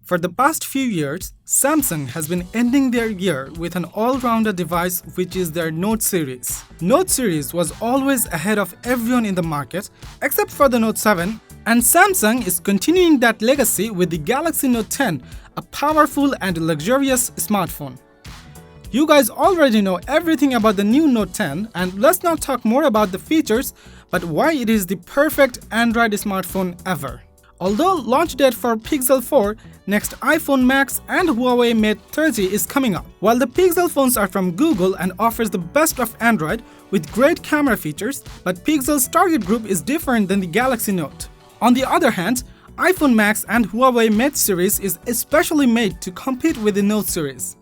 For the past few years, Samsung has been ending their year with an all-rounder device which is their Note series. Note series was always ahead of everyone in the market except for the Note 7, and Samsung is continuing that legacy with the Galaxy Note 10, a powerful and luxurious smartphone. You guys already know everything about the new Note 10, and let's not talk more about the features, but why it is the perfect Android smartphone ever. Although launch date for Pixel 4, next iPhone Max and Huawei Mate 30 is coming up. While the Pixel phones are from Google and offers the best of Android with great camera features, but Pixel's target group is different than the Galaxy Note. On the other hand, iPhone Max and Huawei Mate series is especially made to compete with the Note series.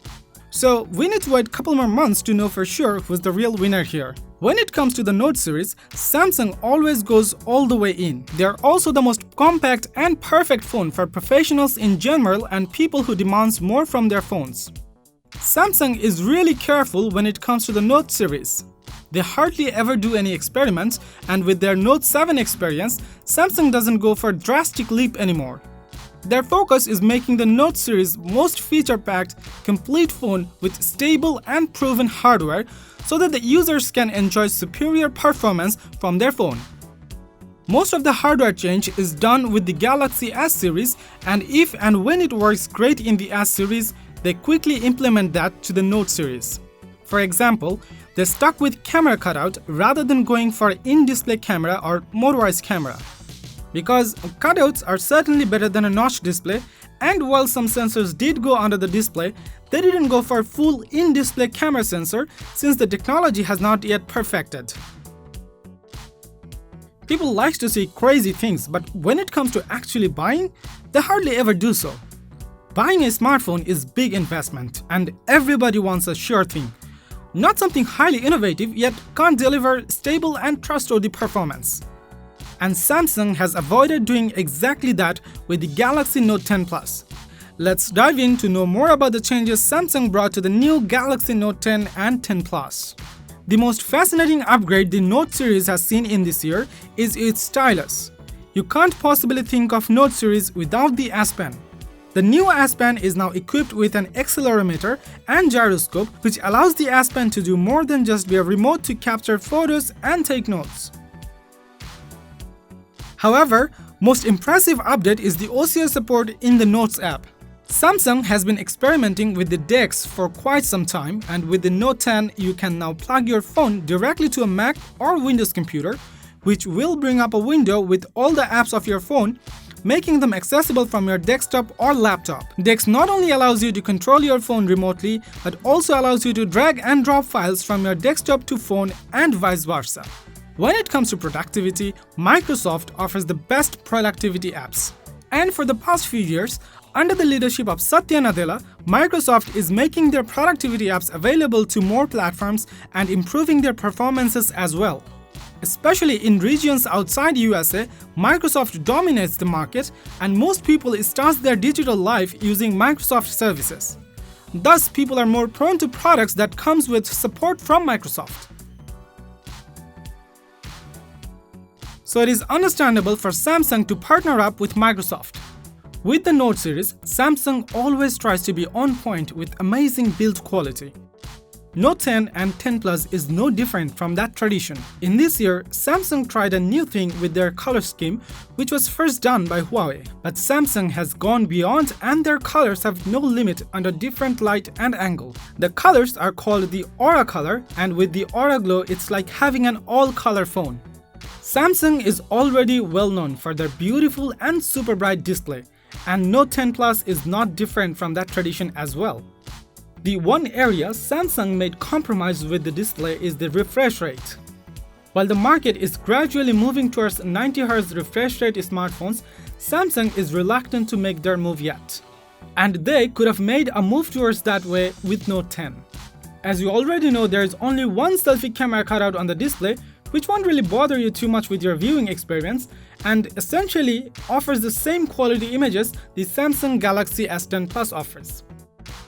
So we need to wait a couple more months to know for sure who's the real winner here. When it comes to the Note series, Samsung always goes all the way in. They are also the most compact and perfect phone for professionals in general and people who demand more from their phones. Samsung is really careful when it comes to the Note series. They hardly ever do any experiments, and with their Note 7 experience, Samsung doesn't go for a drastic leap anymore. Their focus is making the Note series most feature-packed, complete phone with stable and proven hardware so that the users can enjoy superior performance from their phone. Most of the hardware change is done with the Galaxy S series, and if and when it works great in the S series, they quickly implement that to the Note series. For example, they stuck with camera cutout rather than going for in-display camera or motorized camera. Because cutouts are certainly better than a notch display, and while some sensors did go under the display, they didn't go for full in-display camera sensor since the technology has not yet perfected. People like to see crazy things, but when it comes to actually buying, they hardly ever do so. Buying a smartphone is big investment, and everybody wants a sure thing. Not something highly innovative yet can't deliver stable and trustworthy performance. And Samsung has avoided doing exactly that with the Galaxy Note 10 Plus. Let's dive in to know more about the changes Samsung brought to the new Galaxy Note 10 and 10 Plus. The most fascinating upgrade the Note series has seen in this year is its stylus. You can't possibly think of Note series without the S Pen. The new S Pen is now equipped with an accelerometer and gyroscope, which allows the S Pen to do more than just be a remote to capture photos and take notes. However, most impressive update is the OCR support in the Notes app. Samsung has been experimenting with the DeX for quite some time, and with the Note 10 you can now plug your phone directly to a Mac or Windows computer, which will bring up a window with all the apps of your phone, making them accessible from your desktop or laptop. DeX not only allows you to control your phone remotely, but also allows you to drag and drop files from your desktop to phone and vice versa. When it comes to productivity, Microsoft offers the best productivity apps. And for the past few years, under the leadership of Satya Nadella, Microsoft is making their productivity apps available to more platforms and improving their performances as well. Especially in regions outside USA, Microsoft dominates the market, and most people start their digital life using Microsoft services. Thus, people are more prone to products that comes with support from Microsoft. So it is understandable for Samsung to partner up with Microsoft. With the Note series, Samsung always tries to be on point with amazing build quality. Note 10 and 10 Plus is no different from that tradition. In this year, Samsung tried a new thing with their color scheme, which was first done by Huawei. But Samsung has gone beyond, and their colors have no limit under different light and angle. The colors are called the Aura color, and with the Aura Glow, it's like having an all-color phone. Samsung is already well known for their beautiful and super bright display, and Note 10 Plus is not different from that tradition as well. The one area Samsung made compromise with the display is the refresh rate. While the market is gradually moving towards 90Hz refresh rate smartphones, Samsung is reluctant to make their move yet. And they could have made a move towards that way with Note 10. As you already know, there is only one selfie camera cutout on the display, which won't really bother you too much with your viewing experience, and essentially offers the same quality images the Samsung Galaxy S10 Plus offers.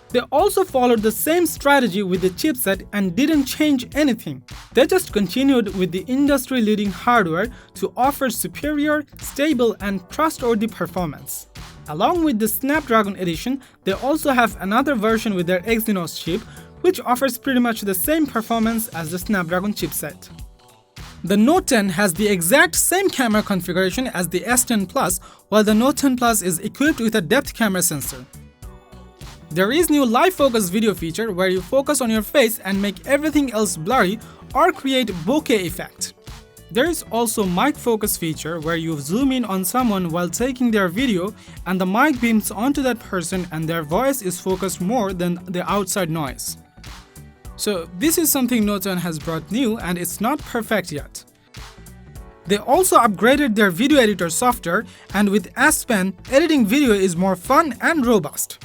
They also followed the same strategy with the chipset and didn't change anything. They just continued with the industry-leading hardware to offer superior, stable, and trustworthy performance. Along with the Snapdragon edition, they also have another version with their Exynos chip, which offers pretty much the same performance as the Snapdragon chipset. The Note 10 has the exact same camera configuration as the S10 Plus, while the Note 10 Plus is equipped with a depth camera sensor. There is new live focus video feature where you focus on your face and make everything else blurry or create bokeh effect. There is also mic focus feature where you zoom in on someone while taking their video and the mic beams onto that person and their voice is focused more than the outside noise. So this is something Note 10 has brought new and it's not perfect yet. They also upgraded their video editor software, and with S Pen, editing video is more fun and robust.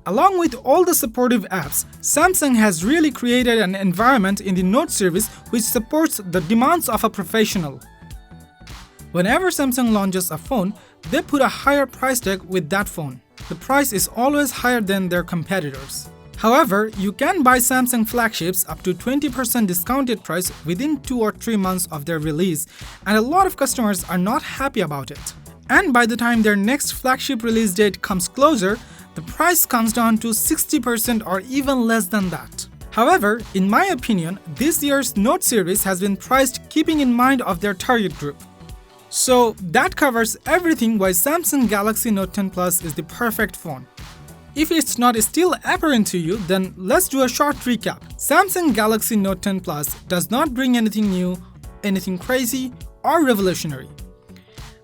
Along with all the supportive apps, Samsung has really created an environment in the Note series which supports the demands of a professional. Whenever Samsung launches a phone, they put a higher price tag with that phone. The price is always higher than their competitors. However, you can buy Samsung flagships up to 20% discounted price within 2 or 3 months of their release, and a lot of customers are not happy about it. And by the time their next flagship release date comes closer, the price comes down to 60% or even less than that. However, in my opinion, this year's Note series has been priced keeping in mind of their target group. So that covers everything why Samsung Galaxy Note 10 Plus is the perfect phone. If it's not still apparent to you, then let's do a short recap. Samsung Galaxy Note 10 Plus does not bring anything new, anything crazy, or revolutionary.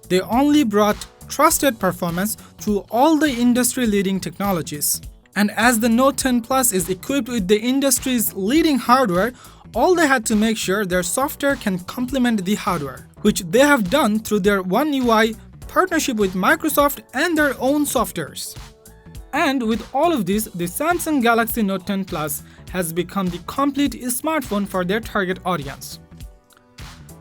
They only brought trusted performance through all the industry-leading technologies. And as the Note 10 Plus is equipped with the industry's leading hardware, all they had to make sure their software can complement the hardware, which they have done through their One UI partnership with Microsoft and their own softwares. And with all of this, the Samsung Galaxy Note 10 Plus has become the complete smartphone for their target audience.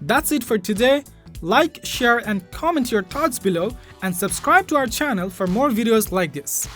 That's it for today. Like, share and comment your thoughts below and subscribe to our channel for more videos like this.